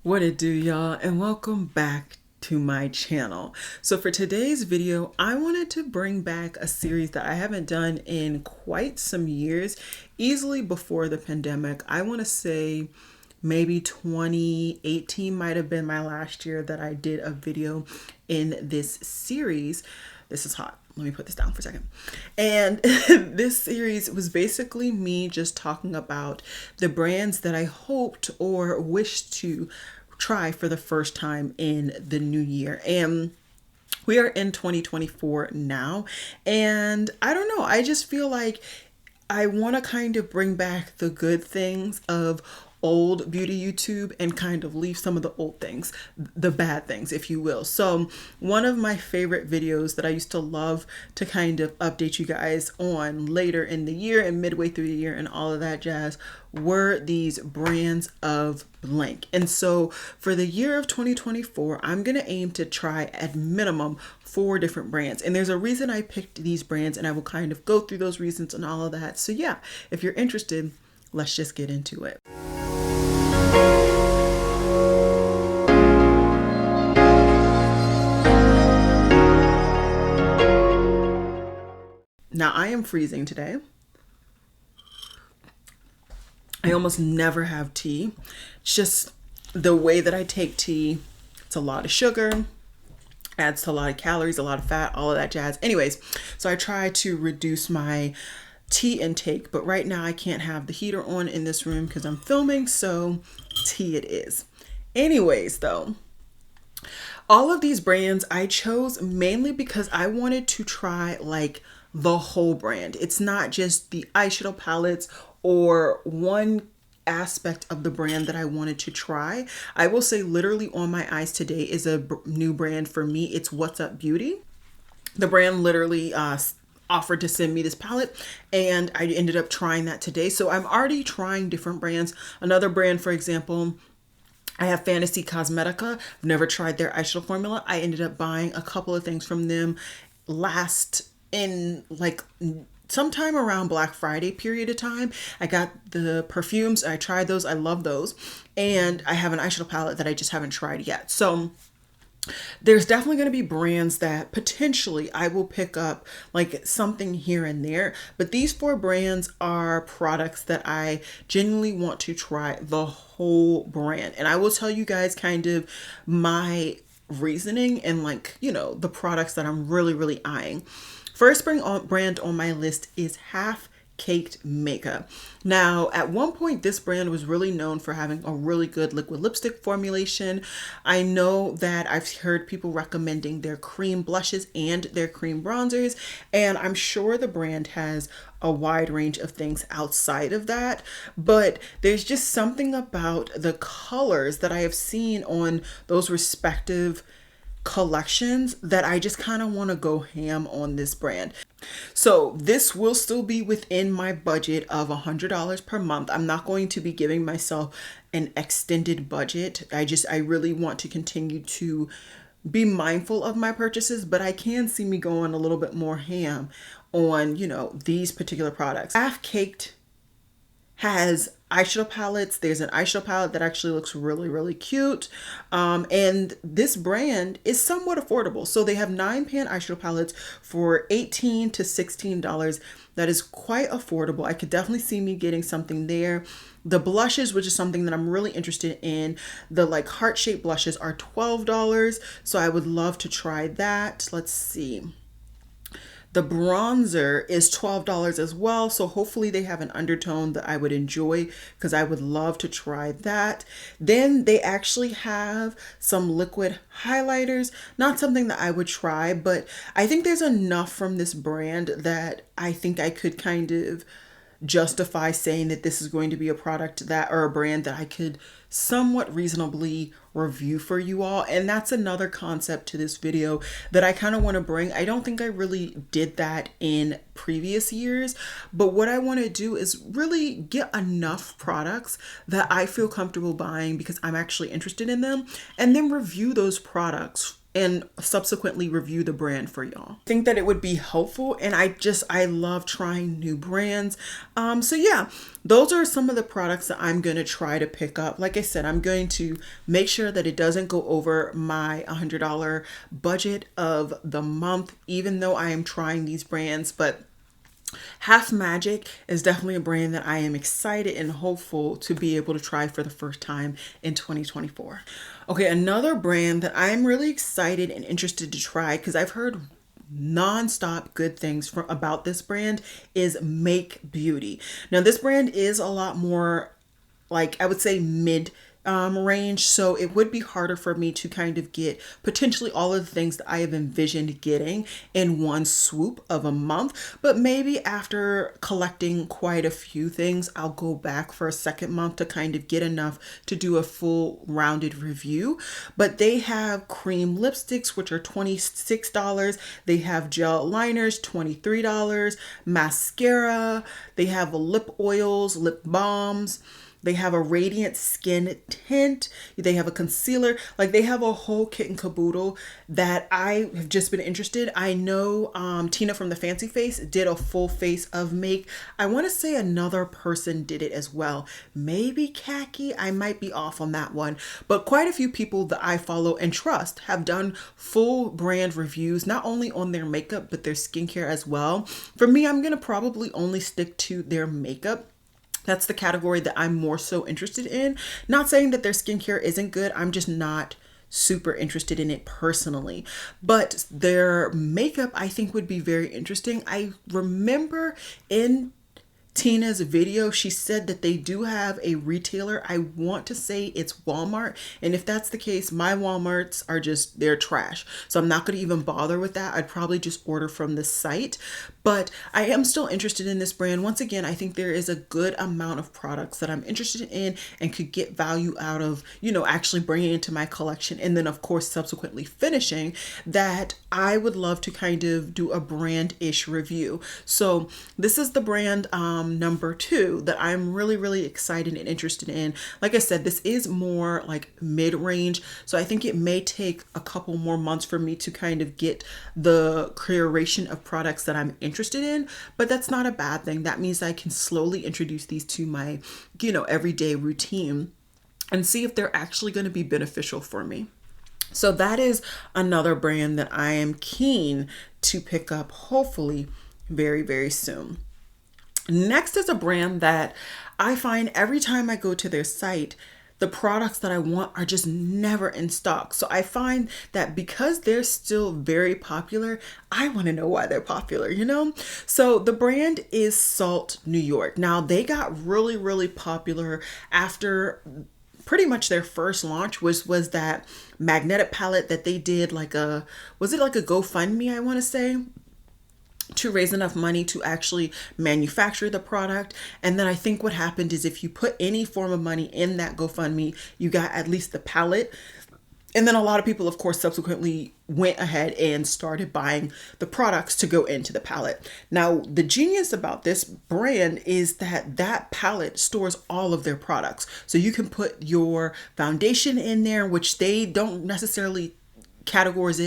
What it do, y'all, and welcome back to my channel. So for today's video, I wanted to bring back a series that I haven't done in quite some years, easily before the pandemic. I want to say maybe 2018 might have been my last year that I did a video in this series. This is hot. Let me put this down for a second. And this series was basically me just talking about the brands that I hoped or wished to try for the first time in the new year. And we are in 2024 now. And I don't know, I just feel like I want to kind of bring back the good things of old beauty YouTube and kind of leave some of the old things, the bad things, if you will. So one of my favorite videos that I used to love to kind of update you guys on later in the year and midway through the year and all of that jazz were these brands of blank. And so for the year of 2024, I'm going to aim to try at minimum 4 different brands. And there's a reason I picked these brands, and I will kind of go through those reasons and all of that. So yeah, if you're interested, let's just get into it. Now I am freezing today. I almost never have tea. It's just the way that I take tea. It's a lot of sugar, adds to a lot of calories, a lot of fat, all of that jazz. Anyways, so I try to reduce my tea intake, but right now I can't have the heater on in this room because I'm filming, so tea it is. Anyways, though, all of these brands I chose mainly because I wanted to try like the whole brand. It's not just the eyeshadow palettes or one aspect of the brand that I wanted to try. I will say literally on my eyes today is a new brand for me. It's What's Up Beauty. The brand literally offered to send me this palette and I ended up trying that today. So I'm already trying different brands. Another brand, for example, I have Fantasy Cosmetica. I've never tried their eyeshadow formula. I ended up buying a couple of things from them sometime around Black Friday period of time. I got the perfumes. I tried those. I love those. And I have an eyeshadow palette that I just haven't tried yet. So there's definitely going to be brands that potentially I will pick up like something here and there. But these 4 brands are products that I genuinely want to try the whole brand. And I will tell you guys kind of my reasoning and the products that I'm really eyeing. First brand on my list is Half Caked Makeup. Now, at one point, this brand was really known for having a really good liquid lipstick formulation. I know that I've heard people recommending their cream blushes and their cream bronzers, and I'm sure the brand has a wide range of things outside of that, but there's just something about the colors that I have seen on those respective collections that I just kind of want to go ham on this brand. So this will still be within my budget of $100 per month. I'm not going to be giving myself an extended budget. I really want to continue to be mindful of my purchases, but I can see me going a little bit more ham on, these particular products. Half Caked has eyeshadow palettes. There's an eyeshadow palette that actually looks really cute. And this brand is somewhat affordable. So they have 9-pan eyeshadow palettes for $18 to $16. That is quite affordable. I could definitely see me getting something there. The blushes, which is something that I'm really interested in, the heart-shaped blushes are $12. So I would love to try that. Let's see. The bronzer is $12 as well. So hopefully they have an undertone that I would enjoy because I would love to try that. Then they actually have some liquid highlighters. Not something that I would try, but I think there's enough from this brand that I think I could kind of justify saying that this is going to be a product or a brand that I could somewhat reasonably review for you all. And that's another concept to this video that I kind of want to bring. I don't think I really did that in previous years, but what I want to do is really get enough products that I feel comfortable buying because I'm actually interested in them, and then review those products and subsequently review the brand for y'all. I think that it would be helpful, and I love trying new brands. So yeah, those are some of the products that I'm going to try to pick up. Like I said, I'm going to make sure that it doesn't go over my $100 budget of the month, even though I am trying these brands. But Half Magic is definitely a brand that I am excited and hopeful to be able to try for the first time in 2024. Okay, another brand that I'm really excited and interested to try, because I've heard non-stop good things about this brand, is Make Beauty. Now, this brand is a lot more, like, I would say mid range, so it would be harder for me to kind of get potentially all of the things that I have envisioned getting in one swoop of a month. But maybe after collecting quite a few things, I'll go back for a second month to kind of get enough to do a full rounded review. But they have cream lipsticks, which are $26. They have gel liners, $23. Mascara. They have lip oils, lip balms. They have a radiant skin tint. They have a concealer. Like, they have a whole kit and caboodle that I have just been interested. I know Tina from the Fancy Face did a full face of make. I want to say another person did it as well. Maybe Khaki. I might be off on that one. But quite a few people that I follow and trust have done full brand reviews, not only on their makeup, but their skincare as well. For me, I'm going to probably only stick to their makeup. That's the category that I'm more so interested in. Not saying that their skincare isn't good. I'm just not super interested in it personally. But their makeup, I think, would be very interesting. I remember in Tina's video, she said that they do have a retailer. I want to say it's Walmart. And if that's the case, my Walmarts are just, they're trash. So I'm not going to even bother with that. I'd probably just order from the site. But I am still interested in this brand. Once again, I think there is a good amount of products that I'm interested in and could get value out of, actually bringing into my collection. And then, of course, subsequently finishing, that I would love to kind of do a brand-ish review. So this is the brand number 2 that I'm really, really excited and interested in. Like I said, this is more like mid-range. So I think it may take a couple more months for me to kind of get the curation of products that I'm interested in, but that's not a bad thing. That means I can slowly introduce these to my, everyday routine and see if they're actually going to be beneficial for me. So that is another brand that I am keen to pick up, hopefully very, very soon. Next is a brand that I find every time I go to their site, the products that I want are just never in stock. So I find that because they're still very popular, I want to know why they're popular, So the brand is Salt New York. Now, they got really, really popular after pretty much their first launch, was that magnetic palette that they did, was it like a GoFundMe, I want to say, to raise enough money to actually manufacture the product. And then I think what happened is if you put any form of money in that GoFundMe, you got at least the palette. And then a lot of people, of course, subsequently went ahead and started buying the products to go into the palette. Now, the genius about this brand is that palette stores all of their products. So you can put your foundation in there, which they don't necessarily categorize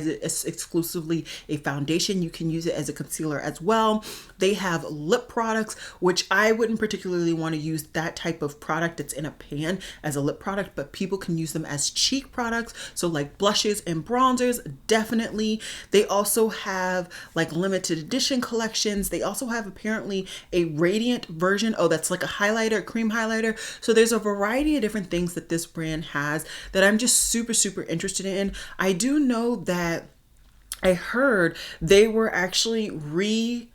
it as exclusively a foundation. You can use it as a concealer as well. They have lip products, which I wouldn't particularly want to use that type of product that's in a pan as a lip product, but people can use them as cheek products. So like blushes and bronzers, definitely. They also have like limited edition collections. They also have apparently a radiant version. Oh, that's like a highlighter, cream highlighter. So there's a variety of different things that this brand has that I'm just super, super interested in. I do know that I heard they were actually revamping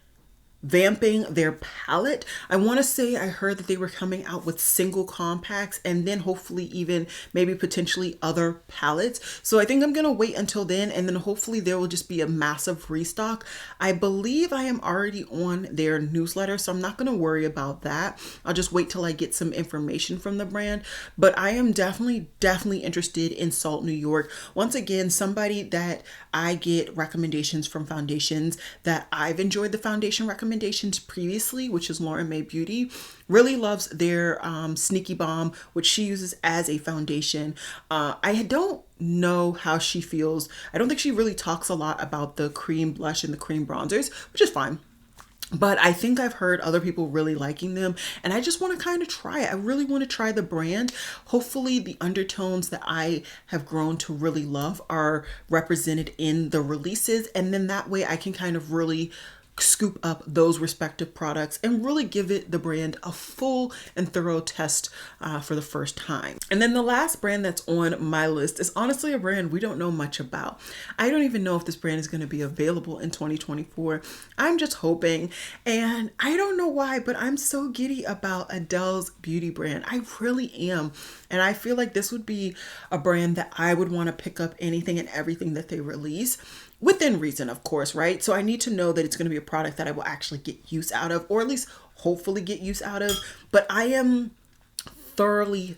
their palette. I want to say I heard that they were coming out with single compacts and then hopefully even maybe potentially other palettes. So I think I'm going to wait until then, and then hopefully there will just be a massive restock. I believe I am already on their newsletter, so I'm not going to worry about that. I'll just wait till I get some information from the brand. But I am definitely interested in Salt New York. Once again, somebody that I get recommendations from foundations that I've enjoyed the foundation recommendations recommendations previously, which is Lauren May Beauty, really loves their Sneaky Bomb, which she uses as a foundation. I don't know how she feels. I don't think she really talks a lot about the cream blush and the cream bronzers, which is fine. But I think I've heard other people really liking them, and I just want to kind of try it. I really want to try the brand. Hopefully the undertones that I have grown to really love are represented in the releases, and then that way I can kind of really scoop up those respective products and really give it the brand a full and thorough test for the first time. And then the last brand that's on my list is honestly a brand we don't know much about. I don't even know if this brand is going to be available in 2024. I'm just hoping, and I don't know why, but I'm so giddy about Adele's beauty brand. I really am. And I feel like this would be a brand that I would want to pick up anything and everything that they release. Within reason, of course, right? So I need to know that it's going to be a product that I will actually get use out of, or at least hopefully get use out of. But I am thoroughly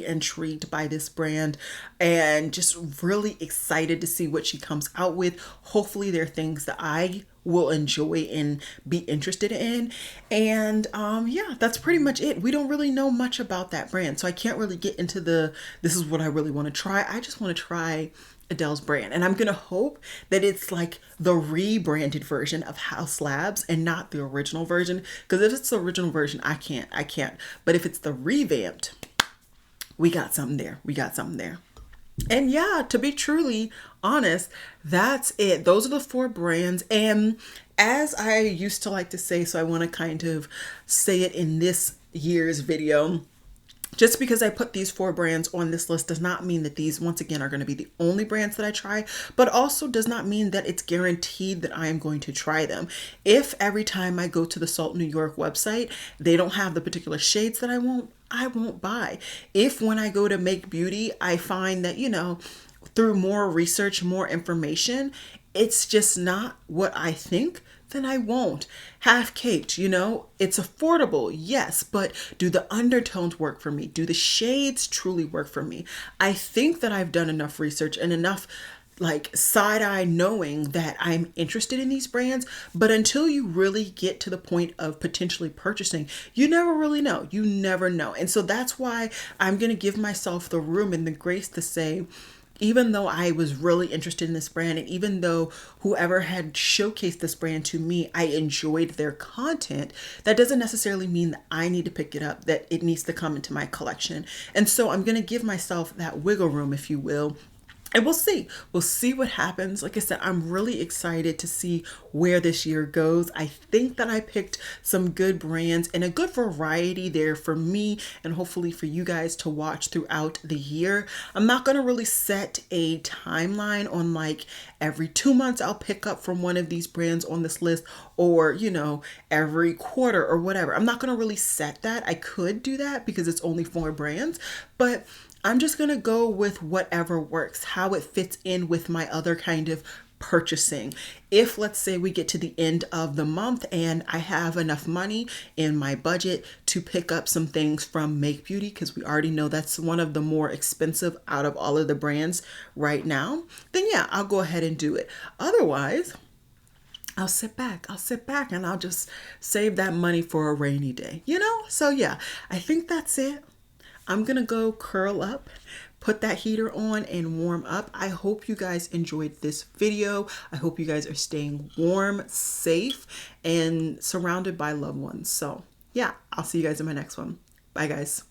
intrigued by this brand and just really excited to see what she comes out with. Hopefully there are things that I will enjoy and be interested in. And yeah, that's pretty much it. We don't really know much about that brand, so I can't really get into this is what I really want to try. I just want to try Adele's brand, and I'm gonna hope that it's like the rebranded version of House Labs and not the original version, because if it's the original version, I can't. But if it's the revamped, we got something there. And yeah, to be truly honest, that's it. Those are the 4 brands. And as I used to like to say, so I want to kind of say it in this year's video, just because I put these 4 brands on this list does not mean that these, once again, are going to be the only brands that I try, but also does not mean that it's guaranteed that I am going to try them. If every time I go to the Salt New York website, they don't have the particular shades that I won't buy. If when I go to Make Beauty, I find that, you know, through more research, more information, it's just not what I think, then I won't. Half-caked, you know, it's affordable, yes, but do the undertones work for me? Do the shades truly work for me? I think that I've done enough research and enough like side-eye knowing that I'm interested in these brands, but until you really get to the point of potentially purchasing, you never really know. You never know. And so that's why I'm going to give myself the room and the grace to say, even though I was really interested in this brand, and even though whoever had showcased this brand to me, I enjoyed their content, that doesn't necessarily mean that I need to pick it up, that it needs to come into my collection. And so I'm going to give myself that wiggle room, if you will. And we'll see. We'll see what happens. Like I said, I'm really excited to see where this year goes. I think that I picked some good brands and a good variety there for me and hopefully for you guys to watch throughout the year. I'm not going to really set a timeline on like every 2 months I'll pick up from one of these brands on this list, or, you know, every quarter or whatever. I'm not going to really set that. I could do that because it's only 4 brands, but I'm just going to go with whatever works, how it fits in with my other kind of purchasing. If let's say we get to the end of the month and I have enough money in my budget to pick up some things from Make Beauty, because we already know that's one of the more expensive out of all of the brands right now, then yeah, I'll go ahead and do it. Otherwise, I'll sit back and I'll just save that money for a rainy day, you know? So yeah, I think that's it. I'm going to go curl up, put that heater on and warm up. I hope you guys enjoyed this video. I hope you guys are staying warm, safe, and surrounded by loved ones. So yeah, I'll see you guys in my next one. Bye guys.